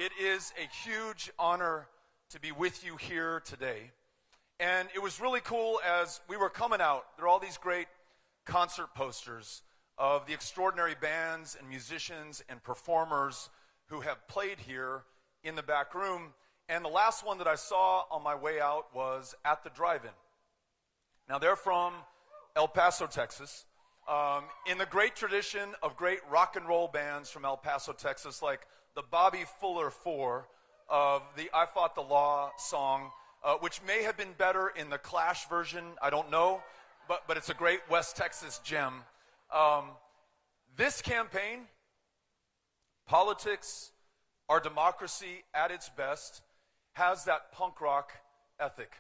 It is a huge honor to be with you here today. And it was really cool as we were coming out. There are all these great concert posters of the extraordinary bands and musicians and performers who have played here in the back room. And the last one that I saw on my way out was at the drive-in. Now, they're from El Paso, Texas, in the great tradition of great rock and roll bands from El Paso, Texas, like the Bobby Fuller Four of the I Fought the Law song, which may have been better in the Clash version, I don't know, but it's a great West Texas gem. This campaign, politics, our democracy at its best, has that punk rock ethic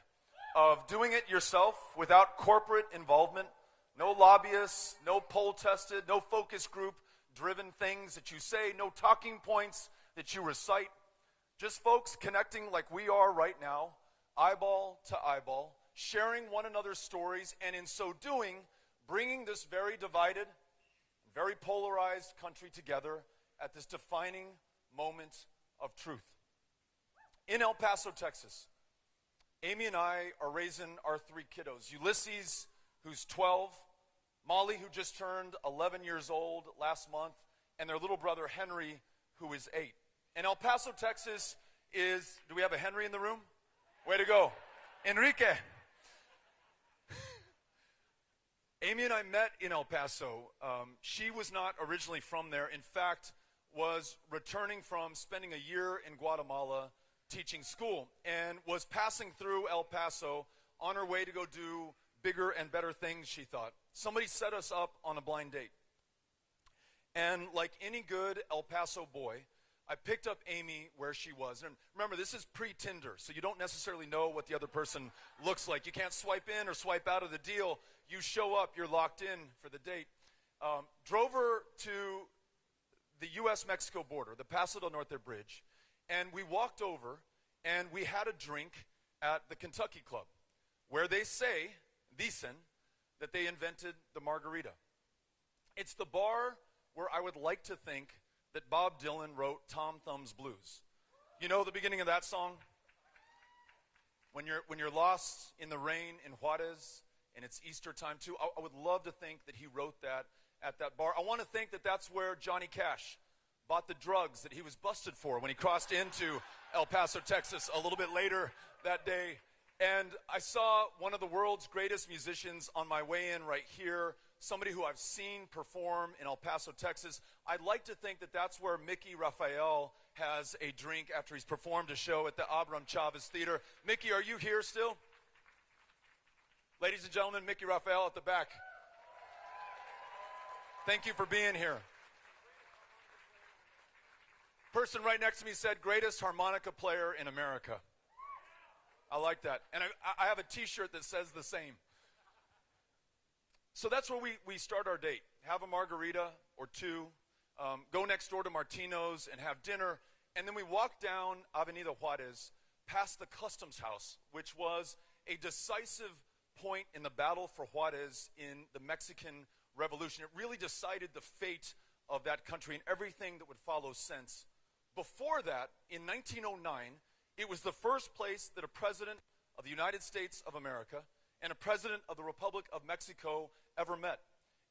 of doing it yourself without corporate involvement, no lobbyists, no poll tested, no focus group driven things that you say, no talking points that you recite, just folks connecting like we are right now, eyeball to eyeball, sharing one another's stories, and in so doing, bringing this very divided, very polarized country together at this defining moment of truth. In El Paso, Texas, Amy and I are raising our three kiddos. Ulysses, who's 12, Molly, who just turned 11 years old last month, and their little brother, Henry, who is 8. And El Paso, Texas is, do we have a Henry in the room? Way to go. Enrique. Amy and I met in El Paso. She was not originally from there. In fact, was returning from spending a year in Guatemala teaching school and was passing through El Paso on her way to go do bigger and better things, she thought. Somebody set us up on a blind date. And like any good El Paso boy, I picked up Amy where she was. And remember, this is pre-Tinder, so you don't necessarily know what the other person looks like. You can't swipe in or swipe out of the deal. You show up, you're locked in for the date. Drove her to the U.S.-Mexico border, the Paso del Norte Bridge, and we walked over and we had a drink at the Kentucky Club, where they say, dicen, that they invented the margarita. It's the bar where I would like to think that Bob Dylan wrote Tom Thumb's Blues. You know the beginning of that song? When you're lost in the rain in Juarez, and it's Easter time too, I would love to think that he wrote that at that bar. I want to think that that's where Johnny Cash bought the drugs that he was busted for when he crossed into El Paso, Texas a little bit later that day. And I saw one of the world's greatest musicians on my way in right here, somebody who I've seen perform in El Paso, Texas. I'd like to think that that's where Mickey Raphael has a drink after he's performed a show at the Abram Chavez Theater. Mickey, are you here still? Ladies and gentlemen, Mickey Raphael at the back. Thank you for being here. Person right next to me said, greatest harmonica player in America. I like that. And I have a t-shirt that says the same. So that's where we start our date. Have a margarita or two, go next door to Martino's and have dinner, and then we walk down Avenida Juarez past the Customs House, which was a decisive point in the battle for Juarez in the Mexican Revolution. It really decided the fate of that country and everything that would follow since. Before that, in 1909, it was the first place that a president of the United States of America and a president of the Republic of Mexico ever met.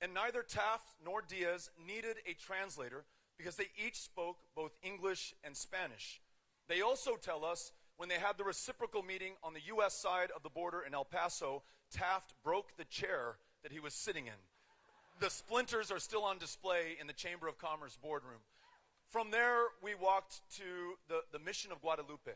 And neither Taft nor Diaz needed a translator because they each spoke both English and Spanish. They also tell us when they had the reciprocal meeting on the U.S. side of the border in El Paso, Taft broke the chair that he was sitting in. The splinters are still on display in the Chamber of Commerce boardroom. From there, we walked to the Mission of Guadalupe,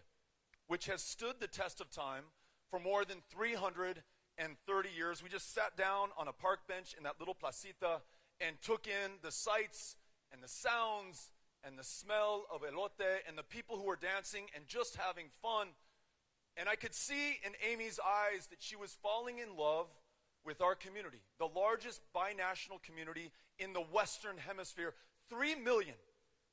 which has stood the test of time for more than 330 years. We just sat down on a park bench in that little placita and took in the sights and the sounds and the smell of elote and the people who were dancing and just having fun. And I could see in Amy's eyes that she was falling in love with our community, the largest binational community in the Western Hemisphere. 3 million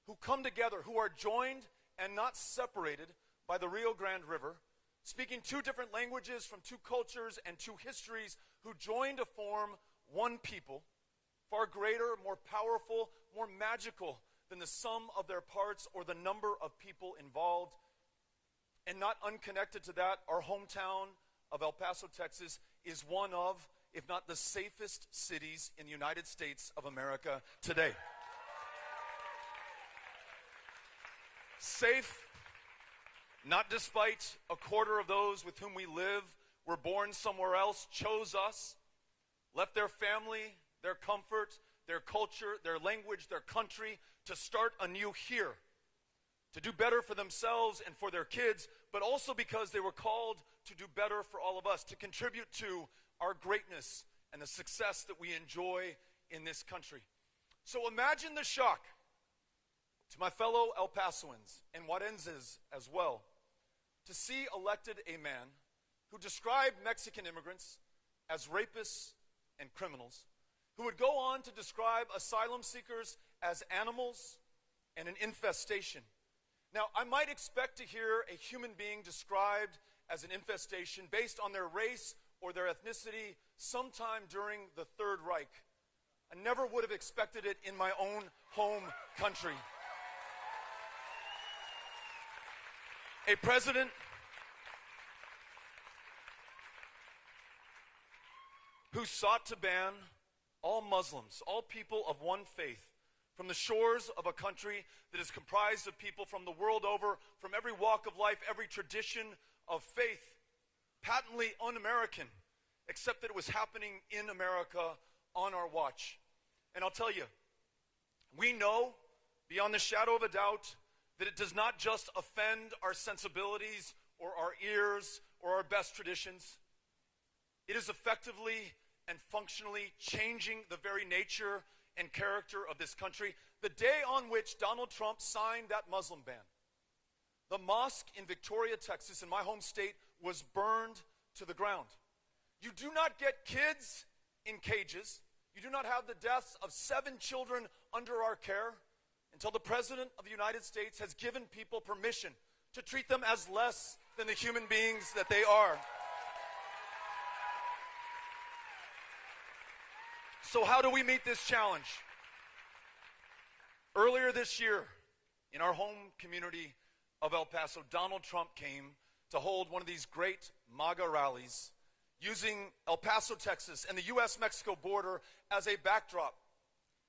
who come together, who are joined and not separated by the Rio Grande River, speaking two different languages from two cultures and two histories, who join to form one people, far greater, more powerful, more magical than the sum of their parts or the number of people involved. And not unconnected to that, our hometown of El Paso, Texas, is one of, if not the safest cities in the United States of America today. Safe, not despite a quarter of those with whom we live were born somewhere else, chose us, left their family, their comfort, their culture, their language, their country to start anew here, to do better for themselves and for their kids, but also because they were called to do better for all of us, to contribute to our greatness and the success that we enjoy in this country. So imagine the shock to my fellow El Pasoans and Juarezes as well, to see elected a man who described Mexican immigrants as rapists and criminals, who would go on to describe asylum seekers as animals and an infestation. Now, I might expect to hear a human being described as an infestation based on their race or their ethnicity sometime during the Third Reich. I never would have expected it in my own home country. A president who sought to ban all Muslims, all people of one faith, from the shores of a country that is comprised of people from the world over, from every walk of life, every tradition of faith, patently un-American, except that it was happening in America on our watch. And I'll tell you, we know beyond the shadow of a doubt that it does not just offend our sensibilities or our ears or our best traditions. It is effectively and functionally changing the very nature and character of this country. The day on which Donald Trump signed that Muslim ban, the mosque in Victoria, Texas, in my home state, was burned to the ground. You do not get kids in cages. You do not have the deaths of 7 children under our care until the President of the United States has given people permission to treat them as less than the human beings that they are. So how do we meet this challenge? Earlier this year, in our home community of El Paso, Donald Trump came to hold one of these great MAGA rallies using El Paso, Texas, and the U.S.-Mexico border as a backdrop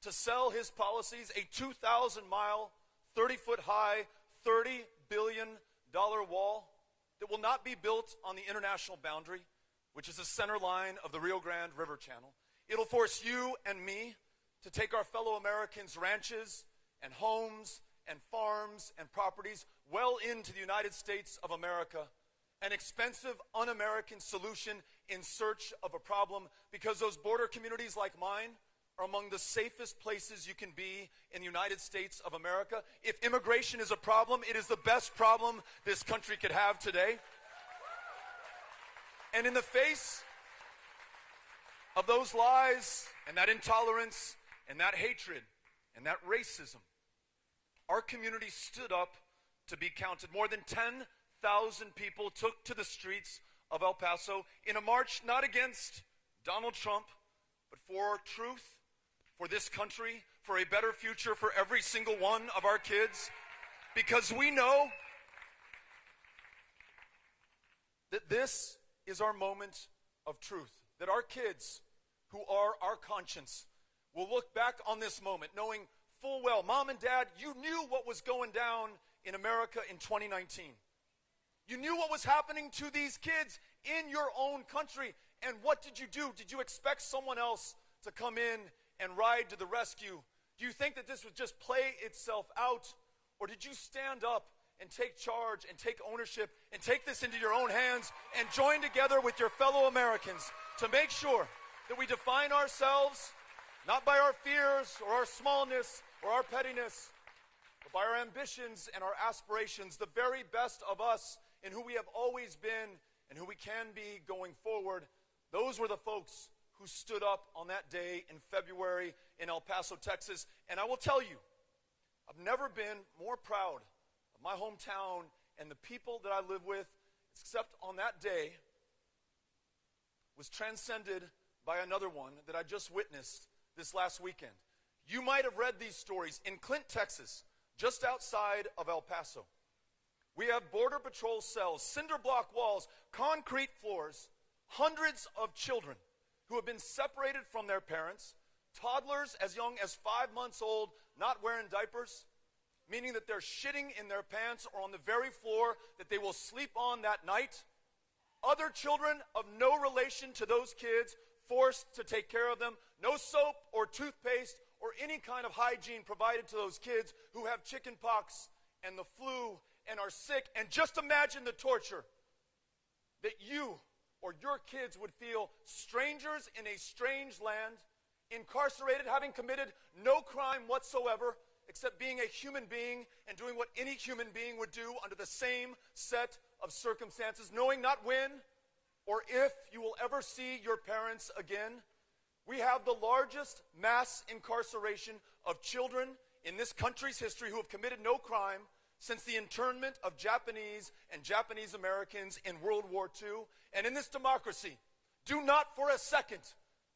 to sell his policies, a 2,000-mile, 30-foot-high, $30 billion wall that will not be built on the international boundary, which is the center line of the Rio Grande River Channel. It'll force you and me to take our fellow Americans' ranches and homes and farms and properties well into the United States of America, an expensive, un-American solution in search of a problem, because those border communities like mine are among the safest places you can be in the United States of America. If immigration is a problem, it is the best problem this country could have today. And in the face of those lies and that intolerance and that hatred and that racism, our community stood up to be counted. More than 10,000 people took to the streets of El Paso in a march not against Donald Trump, but for truth, for this country, for a better future for every single one of our kids, because we know that this is our moment of truth, that our kids, who are our conscience, will look back on this moment knowing full well, Mom and Dad, you knew what was going down in America in 2019. You knew what was happening to these kids in your own country. And what did you do? Did you expect someone else to come in and ride to the rescue? Do you think that this would just play itself out? Or did you stand up and take charge and take ownership and take this into your own hands and join together with your fellow Americans to make sure that we define ourselves not by our fears or our smallness or our pettiness, but by our ambitions and our aspirations, the very best of us in who we have always been and who we can be going forward? Those were the folks who stood up on that day in February in El Paso, Texas. And I will tell you, I've never been more proud of my hometown and the people that I live with, except on that day was transcended by another one that I just witnessed this last weekend. You might have read these stories. In Clint, Texas, just outside of El Paso, we have Border Patrol cells, cinder block walls, concrete floors, hundreds of children who have been separated from their parents, toddlers as young as 5 months old, not wearing diapers, meaning that they're shitting in their pants or on the very floor that they will sleep on that night. Other children of no relation to those kids forced to take care of them. No soap or toothpaste or any kind of hygiene provided to those kids who have chicken pox and the flu and are sick. And just imagine the torture that you or your kids would feel, strangers in a strange land, incarcerated, having committed no crime whatsoever, except being a human being and doing what any human being would do under the same set of circumstances, knowing not when or if you will ever see your parents again. We have the largest mass incarceration of children in this country's history who have committed no crime since the internment of Japanese and Japanese Americans in World War II. And in this democracy, do not for a second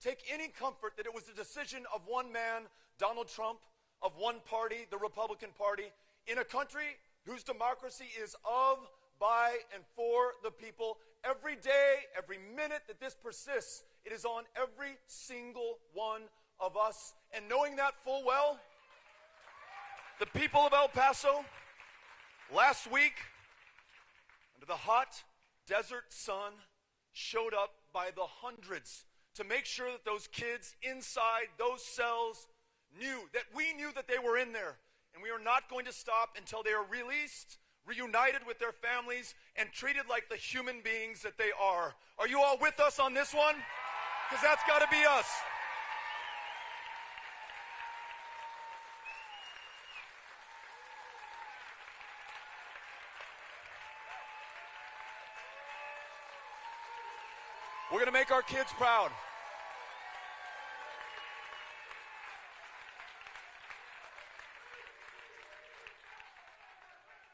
take any comfort that it was the decision of one man, Donald Trump, of one party, the Republican Party, in a country whose democracy is of, by, and for the people. Every day, every minute that this persists, it is on every single one of us. And knowing that full well, the people of El Paso, last week, under the hot desert sun, showed up by the hundreds to make sure that those kids inside those cells knew that they were in there. And we are not going to stop until they are released, reunited with their families, and treated like the human beings that they are. Are you all with us on this one? Because that's got to be us. We're going to make our kids proud.